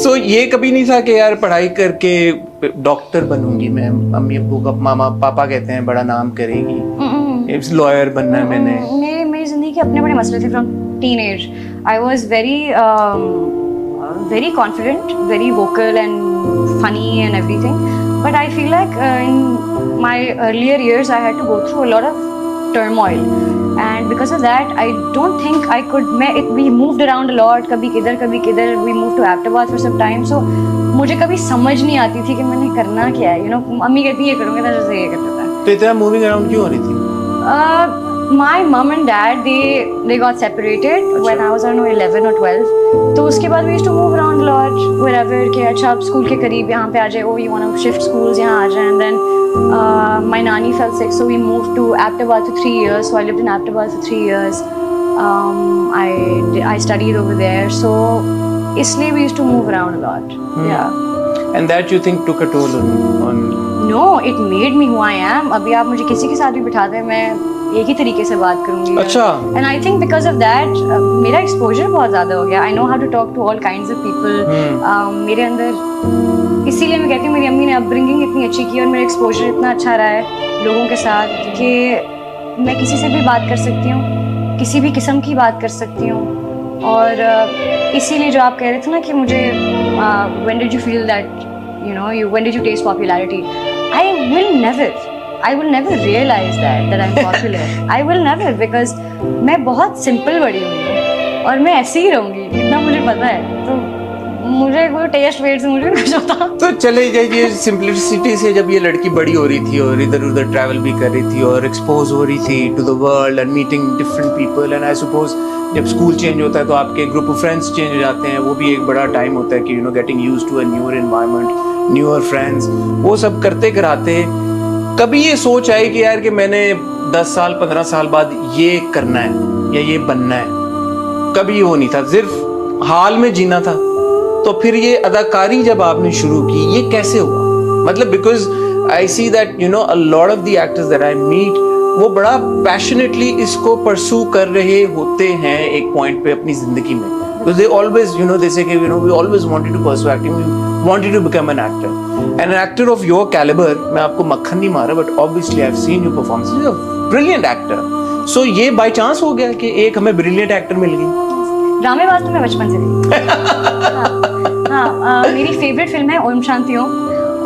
तो ये कभी नहीं था कि यार पढ़ाई करके डॉक्टर बनूंगी मैं, अम्मी अब्बू का, मामा पापा कहते हैं बड़ा नाम करेगी, लॉयर बनना है मैंने? मेरी जिंदगी के अपने बड़े मसले थे from teenage. I was very confident, very vocal and funny and everything. But I feel like in my earlier years, I had to go through a lot of turmoil. And because of that, I don't think I could. We moved around a lot. कभी किधर. We moved to Ahmedabad for some time. So मुझे कभी समझ नहीं आती थी कि मैंने करना क्या है. You know, मम्मी कहती है ये करूँगी तो जैसे ये कर देता है. तो इतना मूविंग अराउंड क्यों हो रही थी? My mom and dad they got separated when I was around 11 or 12. तो उसके बाद we used to move around a lot wherever कि अच्छा आप स्कूल के करीब यहाँ पे आ जाए, oh you want to shift schools यहाँ आ जाए. And then my nanny fell sick, so we moved to Ahmedabad for 3 years. So I lived in Ahmedabad for 3 years. I studied over there, so इसलिए we used to move around a lot. Yeah. And that you think took a toll on? No, it made me who I am. अभी आप मुझे किसी के साथ भी बिठा दें, मैं एक ही तरीके से बात करूँगी. अच्छा. And I think because of that, मेरा exposure बहुत ज़्यादा हो गया. I know how to talk to all kinds of people. मेरे अंदर, इसीलिए मैं कहती हूँ मेरी अम्मी ने अपब्रिंगिंग इतनी अच्छी की और मेरा एक्सपोजर इतना अच्छा रहा है लोगों के साथ कि मैं किसी से भी बात कर सकती हूँ, किसी भी किस्म की बात कर सकती हूँ. और इसीलिए जो आप कह रहे थे ना कि मुझे when did you feel that, you know, when did you taste popularity? I will never realize that I'm popular. I will never, because मैं बहुत सिंपल बड़ी हुई हूँ और मैं ऐसे ही रहूँगी, इतना मुझे पता है. तो मुझे कोई टेस्ट वेट से मुझे कुछ होता. तो चले जाइए सिंपलिसिटी से. जब ये लड़की बड़ी हो रही थी और इधर उधर ट्रैवल भी कर रही थी और एक्सपोज हो रही थी to the world and meeting different people, and I suppose जब स्कूल चेंज होता है तो आपके ग्रुप ऑफ फ्रेंड्स चेंज हो जाते हैं, वो भी एक बड़ा टाइम होता है कि you know getting used to a newer environment, newer friends. वो सब करते कराते कभी ये सोच आई कि यार कि मैंने 10 साल 15 साल बाद ये करना है या ये बनना है? कभी वो नहीं था, सिर्फ हाल में जीना था. तो फिर ये अदाकारी जब आपने शुरू की, ये कैसे हुआ? मतलब because I see that you know a lot of the actors that I meet, वो बड़ा पैशनेटली इसको परसू कर रहे होते हैं एक पॉइंट पे अपनी जिंदगी में. Because they always, you know, they say, you know, we always wanted to pursue acting, we wanted to become an actor. And an actor of your caliber, मैं आपको मक्खन नहीं मारा, but obviously I've seen your performances, you're a brilliant actor. So ये by chance हो गया कि एक हमें brilliant actor मिल गई? ड्रामेबाज तो मैं बचपन से थी. हाँ, मेरी फेवरेट फिल्म है ओम शांति ओम,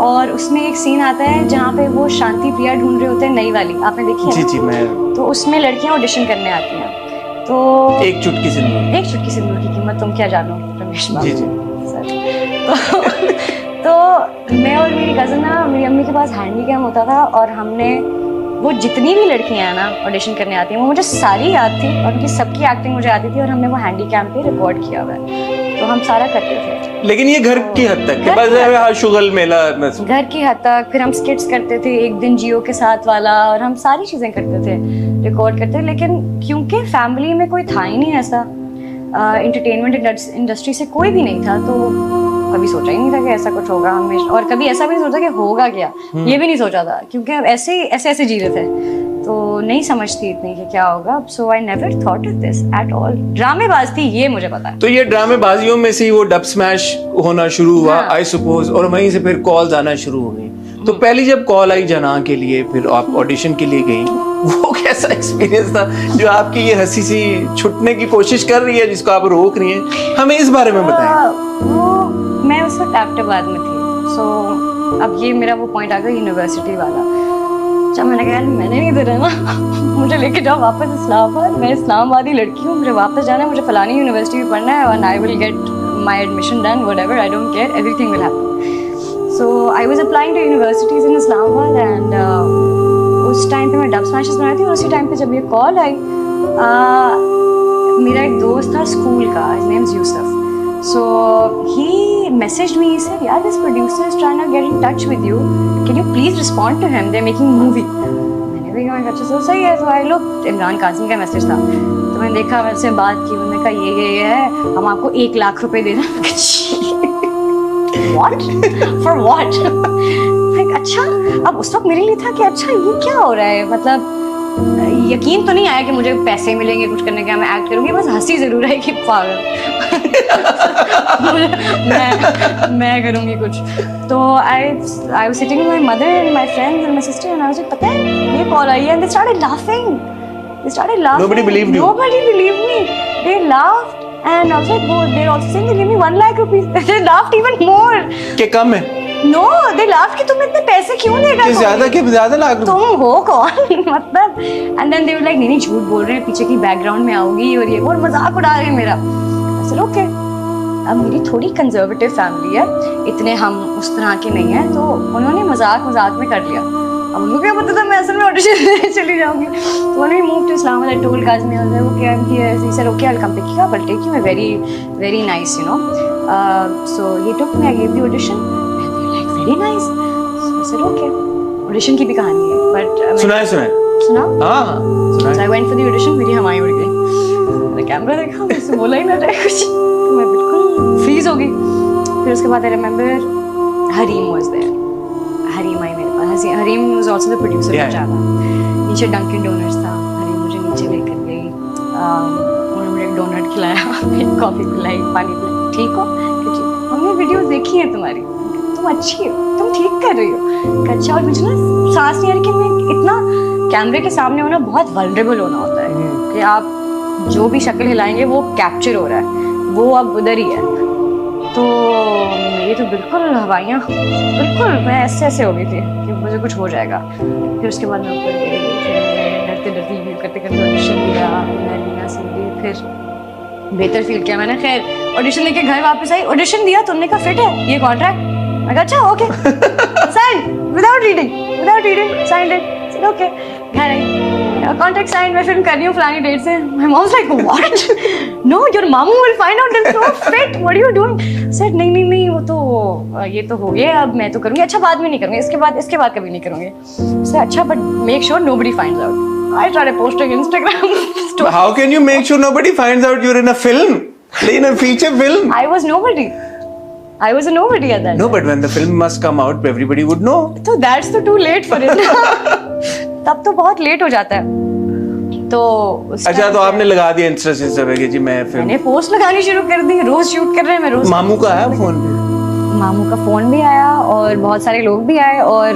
और उसमें एक सीन आता है जहाँ पे वो शांति प्रिया ढूंढ रहे होते हैं, नई वाली, आपने देखी है? जी मैं. तो उसमें लड़कियाँ ऑडिशन करने आती हैं. तो एक चुटकी सिंदूर की कीमत तुम क्या जानो, रमेश बाबू. जी सर. तो मैं और मेरी कज़न ना, मेरी अम्मी के पास हैंडी कैम होता था और हमने वो जितनी भी लड़कियां हैं ना ऑडिशन करने आती हैं, वो मुझे सारी याद थी और उनकी सबकी एक्टिंग मुझे आती थी और हमने वो हैंडी कैम पे रिकॉर्ड किया हुआ है. तो हम सारा करते थे. लेकिन ये घर की हद तक, बस शुगल मेला घर की हद तक. फिर हम स्किट्स करते थे, एक दिन जियो के साथ वाला, और हम सारी चीज़ें करते थे, रिकॉर्ड करते थे. लेकिन क्योंकि फैमिली में कोई था ही नहीं ऐसा, एंटरटेनमेंट इंडस्ट्री से कोई भी नहीं था, तो कभी सोचा ही नहीं था कि ऐसा कुछ होगा हमेशा. और कभी ऐसा भी नहीं सोचा कि होगा क्या, ये भी नहीं सोचा था, क्योंकि हम ऐसे जी रहे थे, तो नहीं समझती इतनी कि क्या होगा. So I never thought of this at all. ड्रामेबाज थी ये मुझे पता है. तो ये ड्रामेबाजियों में से ही वो डब स्मैश होना शुरू हुआ, आई सपोज, और वहीं से फिर कॉल्स आना शुरू हो गई. तो पहली जब कॉल आई जना के लिए, फिर आप ऑडिशन के लिए गई, वो कैसा एक्सपीरियंस था जो आपकी ये हंसी सी छुटने की कोशिश कर रही है, जिसको आप रोक रही हैं? हमें इस बारे में बताएं. वो मैं उस वक्त अहमदाबाद में थी. सो अब ये मेरा वो पॉइंट आ गया यूनिवर्सिटी वाला. जब मैंने कहा मैंने नहीं देना ना, मुझे लेके जाओ वापस इस्लामाबाद, मैं इस्लामाबादी लड़की हूँ, मुझे वापस जाना है, मुझे फलानी यूनिवर्सिटी में पढ़ना है, and I will get my admission done, whatever, I don't care, everything will happen. So I was applying to universities in Islamabad, and उस टाइम पे मैं डब स्मैशेस बना रही थी. और उसी टाइम पे जब ये कॉल आई, मेरा एक दोस्त था स्कूल का, his name is Yusuf. So he messaged me, he said, "Yeah, this producer is trying to get in touch with you. Can you please respond to him? They're making movie." मैंने भी कहा अच्छा तो सही है. तो I look, Imran Qasim का message था. तो मैंने देखा, मैंने से बात की, मैंने कहा ये है, हम आपको 1 लाख रुपए दे रहे हैं. What? For what? अच्छा, अब उस वक्त मेरे लिए था कि अच्छा ये क्या हो रहा है, मतलब यकीन तो नहीं आया कि मुझे पैसे मिलेंगे कुछ करने का, मैं एक्ट करूंगी, बस हंसी जरूर है कि पागल. मैं करूँगी कुछ. तो I was sitting with my mother and my friends and my sister and I was like, पता है ये कॉल आई है, and they started laughing. Nobody believed you. Nobody believed me. They laughed and I was like, oh, they're also saying they gave me 1 lakh rupees. They laughed even more. कि कम है No, they laughed कि तुम इतने पैसे क्यों देगा? कि ज्यादा लाख रुपए तुम हो कौन? मतलब and then they were like नहीं झूठ बोल रहे हैं, पीछे की बैकग्राउंड में आओगी और ये और मजाक उड़ा रहे हैं मेरा. I said okay. अब मेरी थोड़ी कंजर्वेटिव फैमिली है, इतने हम उस तरह के नहीं हैं, तो उन्होंने मजाक में कर लिया. अब उनको क्या पता था मैं असल में ऑडिशन देने चली जाऊंगी. तो when we moved to Islamabad, I told Kazmi, I was like, okay, I'm here. He said, okay, I'll come pick you up. I'll take you. Very, very nice, you know. So he took me. I gave the audition. And they were like, very nice. So I said, okay. Audition की भी कहानी है, but सुनाए सुना. हाँ So I went for the audition. मेरी हवाएं उड़ गई. मैंने कैमरा देखा, मुझसे बोला ही ना जाए कुछ. तो मैं बिल्कुल फ्रीज हो गई. फिर उसके बाद I remember Hareem was there. Hareem आई मेरे पास. Hareem was also the producer of Java. नीचे डंकिन डोनट्स था. Hareem मुझे नीचे लेकर गई. उन्होंने मुझे एक डोनट खिलाया, एक कॉफी पिलाई, पानी पिलाई. ठीक हो? कि ठीक. हमने वीडियोस देखी हैं तुम्हारी. तुम अच्छी हो. तुम ठीक कर रही हो. अच्छा, और मुझे ना सांस नहीं आ रही कि मैं इतना कैमरे के सामने होना बहुत वल्नरेबल होना होता है कि आप जो भी शक्ल हिलाएंगे वो कैप्चर हो रहा है, वो अब उधर ही है. तो मेरी तो बिल्कुल हवाइयाँ, बिल्कुल मैं ऐसे हो गई थी कि मुझे कुछ हो जाएगा. फिर उसके बाद मैं ऊपर गई, फिर मैं डरते रिव्यू करते ऑडिशन दिया. मैं रीना सिंह दी, फिर बेहतर फील किया मैंने. खैर ऑडिशन देके घर वापस आई. ऑडिशन दिया, तुमने कहा फिट है ये कॉन्ट्रैक्ट. मैं कहा अच्छा okay. Sign without reading sign it. Okay. घर आई, कॉन्ट्रैक्ट साइन, मैं फिल्म कर रही हूँ फलानी डेट से. My mom like what? No, your मामू will find out this so fit, what are you doing? Said नहीं वो तो ये तो हो गया, अब मैं तो करूँगी. अच्छा बाद में नहीं करूँगी, इसके बाद कभी नहीं करूँगी. से अच्छा but make sure nobody finds out. I tried posting Instagram. How can you make sure nobody finds out you're in a film, in a feature film? I was nobody. I was a nobody at that. No, but when the film must come out, everybody would know. तो that's तो too late for it. तब तो बहुत late हो जाता है. तो अच्छा, तो आपने लगा दिया इंस्टा कि जी मैं फिल्म. मैंने पोस्ट लगानी शुरू कर दी. रोज शूट कर रहे हैं, मैं रोज. मामू का आया फोन पे? मामू का फोन भी आया और बहुत सारे लोग भी आए. और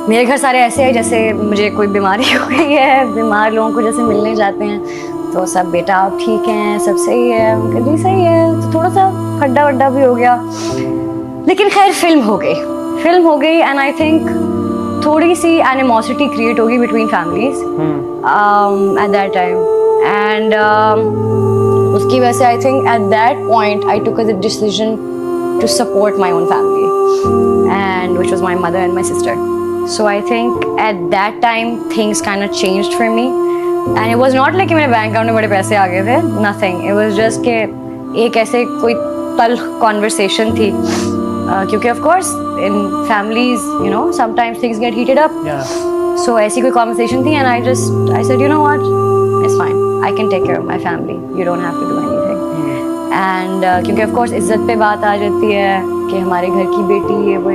मेरे घर सारे ऐसे हैं जैसे मुझे कोई बीमारी हो गई है. बीमार लोगों को जैसे मिलने जाते हैं तो सब बेटा आप ठीक हैं, सब सही है. उनका जी सही है. तो थोड़ा सा खड्डा वड्डा भी हो गया, लेकिन खैर फिल्म हो गई. एंड आई थिंक थोड़ी सी एनिमोसिटी क्रिएट होगी between families at that time. And उसकी वजह से I think at that point I took a decision to support my own family, and which was my mother and my sister. So I think at that time things kind of changed for me. And it was not like कि मेरे bank account में बड़े पैसे आ गए थे. Nothing. It was just के एक ऐसे कोई तल कॉन्वर्सेशन थी. क्योंकि of course in families you know sometimes things get heated up. So ऐसी कोई कॉन्वर्सेशन थी and I said you know what, it's fine, I can take care of my family, you don't have to do anything. And क्योंकि of course इज्जत पे बात आ जाती है कि हमारे घर की बेटी ये वो